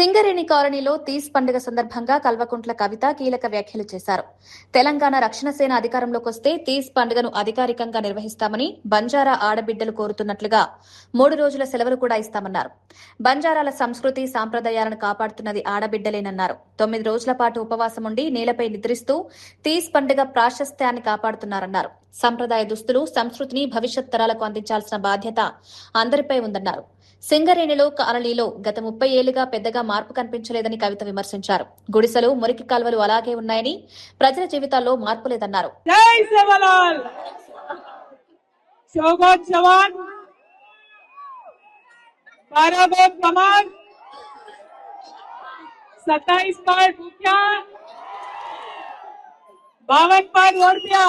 సింగరేణి కాలనీలో తీస్ పండుగ సందర్భంగా కల్వకుంట్ల కవిత కీలక వ్యాఖ్యలు చేశారు. తెలంగాణ రక్షణ సేన అధికారంలోకి వస్తే తీస్ పండుగను అధికారికంగా నిర్వహిస్తామని బంజారా ఆడబిడ్డలు కోరుతున్నట్లుగా 3 రోజుల సెలవులు కూడా ఇస్తామన్నారు. బంజారాల సంస్కృతి సాంప్రదాయాలను కాపాడుతున్నది ఆడబిడ్డలేనన్నారు. 9 రోజుల పాటు ఉపవాసం ఉండి నేలపై నిద్రిస్తూ తీస్ పండుగ ప్రాశస్త్యాన్ని కాపాడుతున్నారన్నారు. సంప్రదాయ దుస్తులు, సంస్కృతిని భవిష్యత్ తరాలకు అందించాల్సిన బాధ్యత అందరిపై ఉందన్నారు. సింగరేణిలో కాలనీలో గత 30 ఏళ్లుగా పెద్దగా మార్పు కనిపించలేదని కవిత విమర్శించారు. గుడిసెలు, మురికి కాల్వలు అలాగే ఉన్నాయని, ప్రజల జీవితాల్లో మార్పు లేదన్నారు. జై సేవలాల్, శోభత్ జవాన్, 12 बोट कमान, 27 पार भूखिया, 52 पार ओडिया,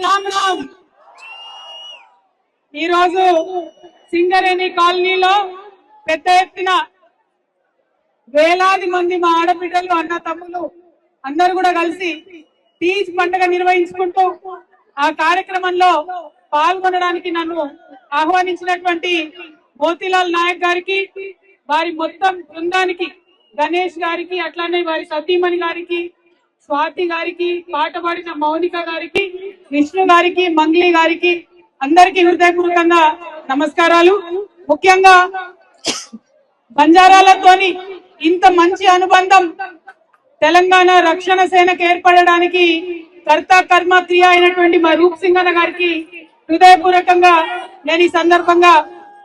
राम राम। ఈ రోజు సింగరేణి కాలనీలో పెద్ద ఎత్తున వేలాది మంది మా ఆడబిడ్డలు, అన్న తమ్ములు అందరూ కూడా కలిసి తీజ్ పండుగ నిర్వహించుకుంటూ ఆ కార్యక్రమంలో పాల్గొనడానికి నన్ను ఆహ్వానించినటువంటి మోతీలాల్ నాయక్ గారికి, వారి మొత్తం బృందానికి, గణేష్ గారికి, అట్లానే వారి సతీమణి గారికి, స్వాతి గారికి, పాట పాడిన మౌనిక గారికి, విష్ణు గారికి, మంగ్లీ గారికి అందరికీ హృదయపూర్వకంగా నమస్కారాలు. ముఖ్యంగా బంజారాలతోని ఇంత మంచి అనుబంధం తెలంగాణ రక్షణ సేనకు ఏర్పడడానికి కర్త కర్మ క్రియ అయినటువంటి మా రూప్ సింగ్ అన్న గారికి హృదయపూర్వకంగా నేను ఈ సందర్భంగా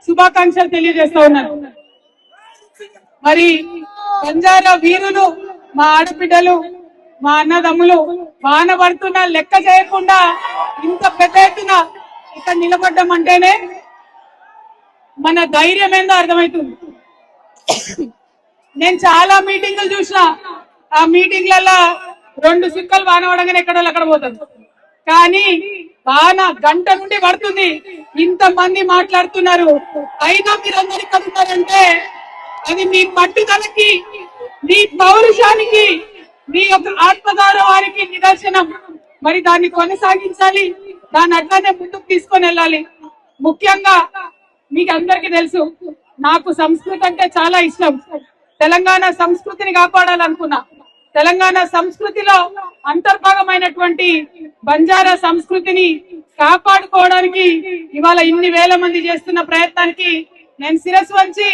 శుభాకాంక్షలు తెలియజేస్తా ఉన్నాను. మరి బంజారా వీరులు, మా ఆడబిడ్డలు, మా అన్నదమ్ములు వాన పడుతున్నా లెక్క చేయకుండా ఇంత పెద్ద ఎత్తున ఇక్కడ నిలబడ్డామంటేనే మన ధైర్యం ఏందో అర్థమవుతుంది. నేను చాలా మీటింగులు చూసిన, ఆ మీటింగ్లలో 2 సుక్కలు వాన పడగానే ఎక్కడో అక్కడ పోతారు. కానీ వాన గంట నుండి పడుతుంది, ఇంతమంది మాట్లాడుతున్నారు, అయినా మీరందరూ ఇక్కడ ఉన్నారంటే అది మీ పట్టుదలకి, మీ పౌరుషానికి, మీ యొక్క ఆత్మగౌరవానికి నిదర్శనం. మరి దాన్ని కొనసాగించాలి, దాన్ని అట్లానే ముందుకు తీసుకొని వెళ్ళాలి. ముఖ్యంగా మీకు అందరికీ తెలుసు, నాకు సంస్కృతి అంటే చాలా ఇష్టం. తెలంగాణ సంస్కృతిని కాపాడాలనుకున్నా. తెలంగాణ సంస్కృతిలో అంతర్భాగమైనటువంటి బంజారా సంస్కృతిని కాపాడుకోవడానికి ఇవాళ ఇన్ని వేల మంది చేస్తున్న ప్రయత్నానికి నేను శిరస్సు వంచి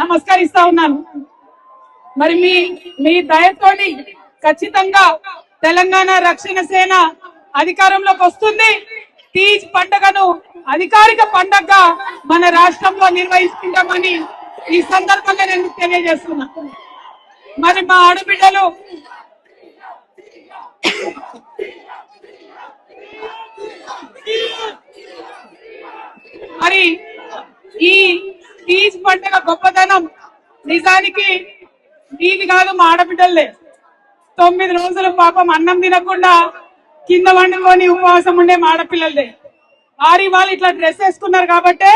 నమస్కరిస్తా ఉన్నాను. మరి మీ దయతోని ఖచ్చితంగా తెలంగాణ రక్షణ సేన అధికారంలోకి వస్తుంది. తీజ్ పండుగను అధికారిక పండుగగా మన రాష్ట్రంలో నిర్వహిస్తుంటామని ఈ సందర్భంగా నేను తెలియజేస్తున్నా. మరి మా ఆడబిడ్డలు మరి ఈ తీజ్ పండుగ గొప్పదనం నిజానికి నీది కాదు, మా ఆడబిడ్డలే. 9 రోజులు పాపం అన్నం తినకుండా కింద వండుకొని ఉపవాసం ఉండే ఆడపిల్లలదే. వాళ్ళు ఇట్లా డ్రెస్ వేసుకున్నారు కాబట్టే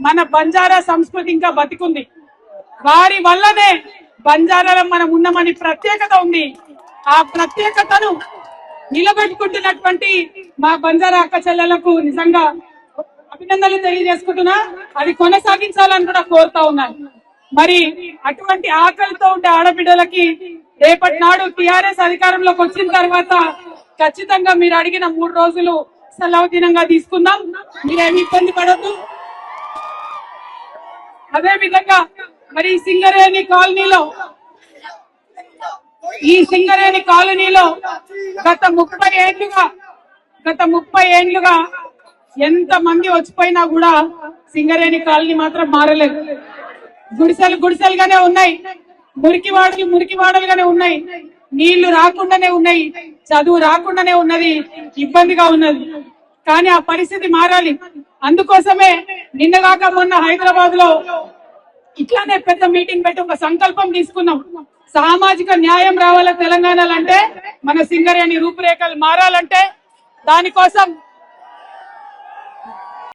మన బంజారా సంస్కృతి ఇంకా బతికుంది. వారి వల్లనే బంజారాలో మనం ఉన్నామని ప్రత్యేకత ఉంది. ఆ ప్రత్యేకతను నిలబెట్టుకుంటున్నటువంటి మా బంజారా అక్క చెల్లెలకు నిజంగా అభినందనలు తెలియజేసుకుంటున్నా. అది కొనసాగించాలని కూడా కోరుతా ఉన్నాను. మరి అటువంటి ఆకలితో ఉండే ఆడబిడ్డలకి రేపటి నాడు టిఆర్ఎస్ అధికారంలోకి వచ్చిన తర్వాత ఖచ్చితంగా మీరు అడిగిన 3 రోజులు సెలవు దినంగా తీసుకుందాం. మీరేమి ఇబ్బంది పడద్దు. అదే విధంగా మరి ఈ సింగరేణి కాలనీలో గత 30 ఏళ్లుగా ఎంత మంది వచ్చిపోయినా కూడా సింగరేణి కాలనీ మాత్రం మారలేదు. గుడిసెలుగానే ఉన్నాయి, మురికివాడలుగానే ఉన్నాయి, నీళ్లు రాకుండానే ఉన్నాయి, చదువు రాకుండానే ఉన్నది, ఇబ్బందిగా ఉన్నది. కానీ ఆ పరిస్థితి మారాలి. అందుకోసమే నిన్నగాక మొన్న హైదరాబాద్ లో ఇట్లానే పెద్ద మీటింగ్ పెట్టి ఒక సంకల్పం తీసుకున్నాం. సామాజిక న్యాయం రావాల తెలంగాణలో అంటే, మన సింగరేణి రూపురేఖలు మారాలంటే దానికోసం